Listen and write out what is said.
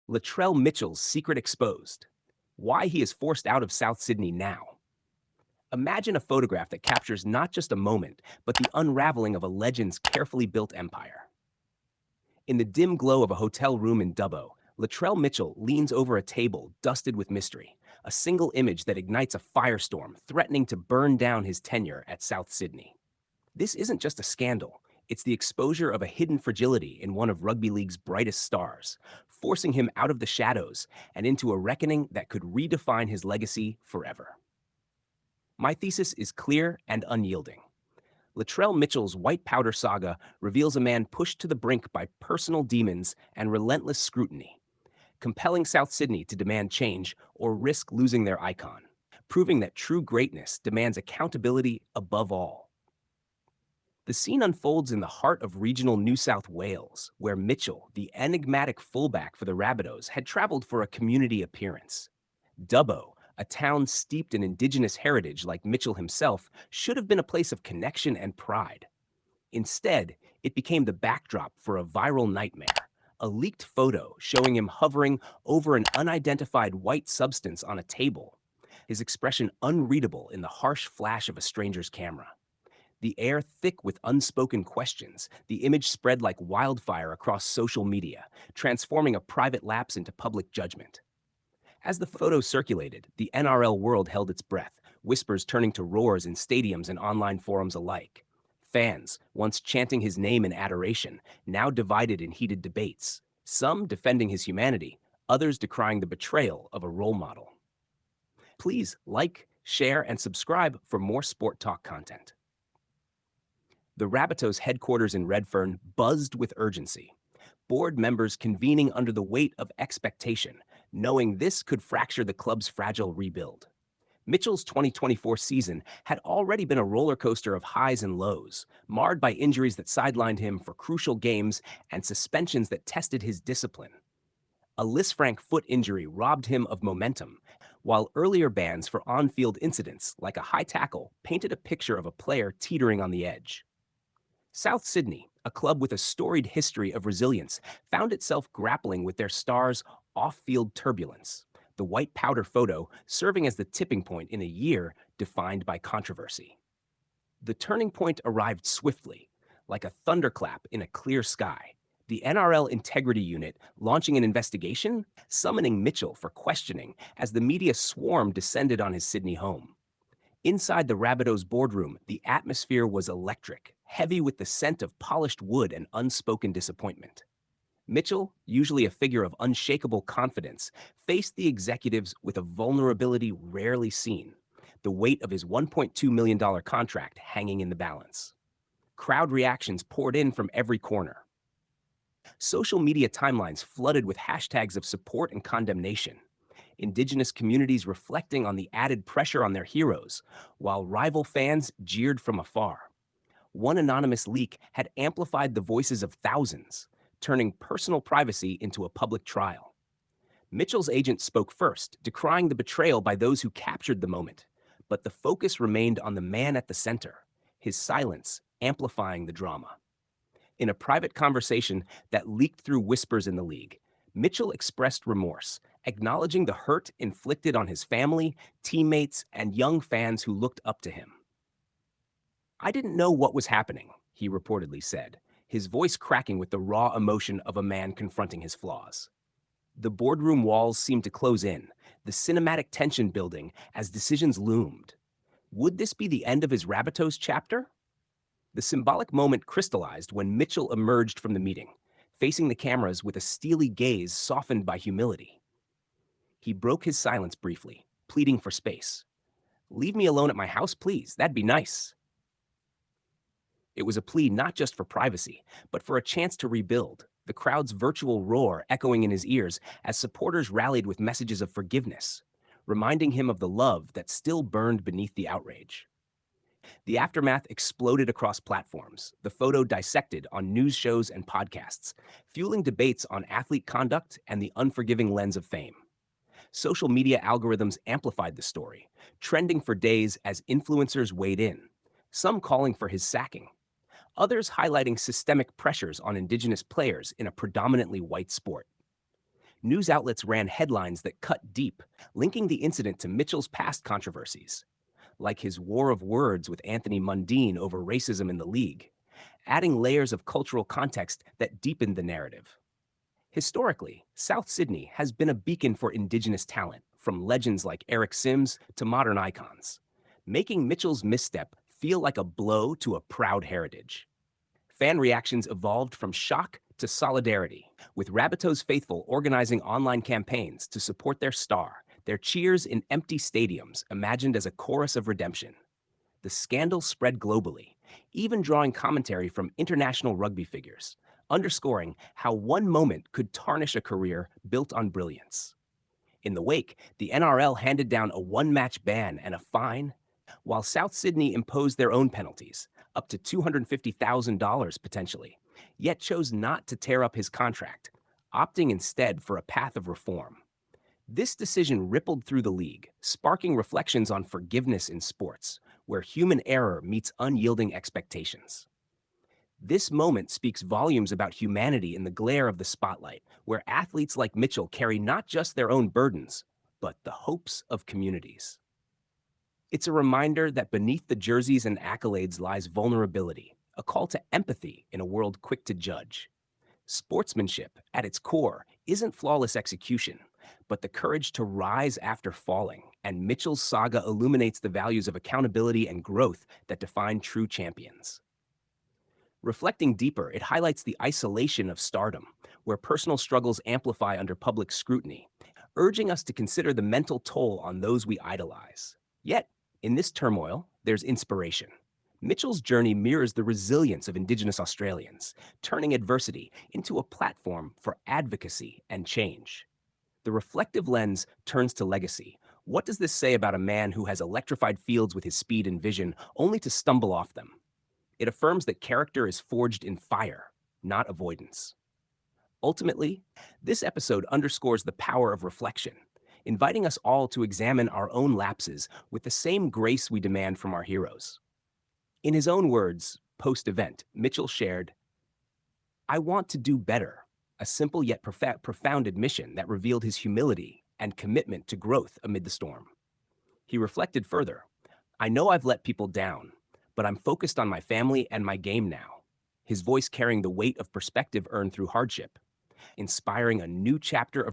Latrell Mitchell's secret exposed. Why he is forced out of South Sydney now. Imagine a photograph that captures not just a moment, but the unraveling of a legend's carefully built empire. In the dim glow of a hotel room in Dubbo, Latrell Mitchell leans over a table dusted with mystery, a single image that ignites a firestorm threatening to burn down his tenure at South Sydney. This isn't just a scandal, it's the exposure of a hidden fragility in one of rugby league's brightest stars, forcing him out of the shadows and into a reckoning that could redefine his legacy forever. My thesis is clear and unyielding. Latrell Mitchell's white powder saga reveals a man pushed to the brink by personal demons and relentless scrutiny, compelling South Sydney to demand change or risk losing their icon, proving that true greatness demands accountability above all. The scene unfolds in the heart of regional New South Wales, where Mitchell, the enigmatic fullback for the Rabbitohs, had traveled for a community appearance. Dubbo, a town steeped in Indigenous heritage like Mitchell himself, should have been a place of connection and pride. Instead, it became the backdrop for a viral nightmare, a leaked photo showing him hovering over an unidentified white substance on a table, his expression unreadable in the harsh flash of a stranger's camera. The air thick with unspoken questions, the image spread like wildfire across social media, transforming a private lapse into public judgment. As the photo circulated, the NRL world held its breath, whispers turning to roars in stadiums and online forums alike. Fans, once chanting his name in adoration, now divided in heated debates, some defending his humanity, others decrying the betrayal of a role model. Please like, share, and subscribe for more Sport Talk content. The Rabbitohs headquarters in Redfern buzzed with urgency. Board members convening under the weight of expectation, knowing this could fracture the club's fragile rebuild. Mitchell's 2024 season had already been a roller coaster of highs and lows, marred by injuries that sidelined him for crucial games and suspensions that tested his discipline. A Lisfranc foot injury robbed him of momentum, while earlier bans for on-field incidents, like a high tackle, painted a picture of a player teetering on the edge. South Sydney, a club with a storied history of resilience, found itself grappling with their stars' off-field turbulence, the white powder photo serving as the tipping point in a year defined by controversy. The turning point arrived swiftly, like a thunderclap in a clear sky. The NRL Integrity Unit launching an investigation, summoning Mitchell for questioning as the media swarm descended on his Sydney home. Inside the Rabbitohs boardroom, the atmosphere was electric, heavy with the scent of polished wood and unspoken disappointment. Mitchell, usually a figure of unshakable confidence, faced the executives with a vulnerability rarely seen, the weight of his $1.2 million contract hanging in the balance. Crowd reactions poured in from every corner. Social media timelines flooded with hashtags of support and condemnation. Indigenous communities reflecting on the added pressure on their heroes, while rival fans jeered from afar. One anonymous leak had amplified the voices of thousands, turning personal privacy into a public trial. Mitchell's agent spoke first, decrying the betrayal by those who captured the moment, but the focus remained on the man at the center, his silence amplifying the drama. In a private conversation that leaked through whispers in the league, Mitchell expressed remorse, acknowledging the hurt inflicted on his family, teammates, and young fans who looked up to him. "I didn't know what was happening," he reportedly said, his voice cracking with the raw emotion of a man confronting his flaws. The boardroom walls seemed to close in, the cinematic tension building as decisions loomed. Would this be the end of his Rabbitohs chapter? The symbolic moment crystallized when Mitchell emerged from the meeting, facing the cameras with a steely gaze softened by humility. He broke his silence briefly, pleading for space. "Leave me alone at my house, please. That'd be nice." It was a plea not just for privacy, but for a chance to rebuild, the crowd's virtual roar echoing in his ears as supporters rallied with messages of forgiveness, reminding him of the love that still burned beneath the outrage. The aftermath exploded across platforms, the photo dissected on news shows and podcasts, fueling debates on athlete conduct and the unforgiving lens of fame. Social media algorithms amplified the story, trending for days as influencers weighed in, some calling for his sacking, others highlighting systemic pressures on Indigenous players in a predominantly white sport. News outlets ran headlines that cut deep, linking the incident to Mitchell's past controversies, like his war of words with Anthony Mundine over racism in the league, adding layers of cultural context that deepened the narrative. Historically, South Sydney has been a beacon for Indigenous talent, from legends like Eric Sims to modern icons, making Mitchell's misstep feel like a blow to a proud heritage. Fan reactions evolved from shock to solidarity, with Rabbitohs faithful organizing online campaigns to support their star, their cheers in empty stadiums imagined as a chorus of redemption. The scandal spread globally, even drawing commentary from international rugby figures, underscoring how one moment could tarnish a career built on brilliance. In the wake, the NRL handed down a one-match ban and a fine, while South Sydney imposed their own penalties, up to $250,000 potentially, yet chose not to tear up his contract, opting instead for a path of reform. This decision rippled through the league, sparking reflections on forgiveness in sports, where human error meets unyielding expectations. This moment speaks volumes about humanity in the glare of the spotlight, where athletes like Mitchell carry not just their own burdens, but the hopes of communities. It's a reminder that beneath the jerseys and accolades lies vulnerability, a call to empathy in a world quick to judge. Sportsmanship, at its core, isn't flawless execution, but the courage to rise after falling, and Mitchell's saga illuminates the values of accountability and growth that define true champions. Reflecting deeper, it highlights the isolation of stardom, where personal struggles amplify under public scrutiny, urging us to consider the mental toll on those we idolize. Yet, in this turmoil, there's inspiration. Mitchell's journey mirrors the resilience of Indigenous Australians, turning adversity into a platform for advocacy and change. The reflective lens turns to legacy. What does this say about a man who has electrified fields with his speed and vision, only to stumble off them? It affirms that character is forged in fire, not avoidance. Ultimately, this episode underscores the power of reflection, inviting us all to examine our own lapses with the same grace we demand from our heroes. In his own words, post-event, Mitchell shared, "I want to do better," a simple yet profound admission that revealed his humility and commitment to growth amid the storm. He reflected further, "I know I've let people down, but I'm focused on my family and my game now," his voice carrying the weight of perspective earned through hardship, inspiring a new chapter of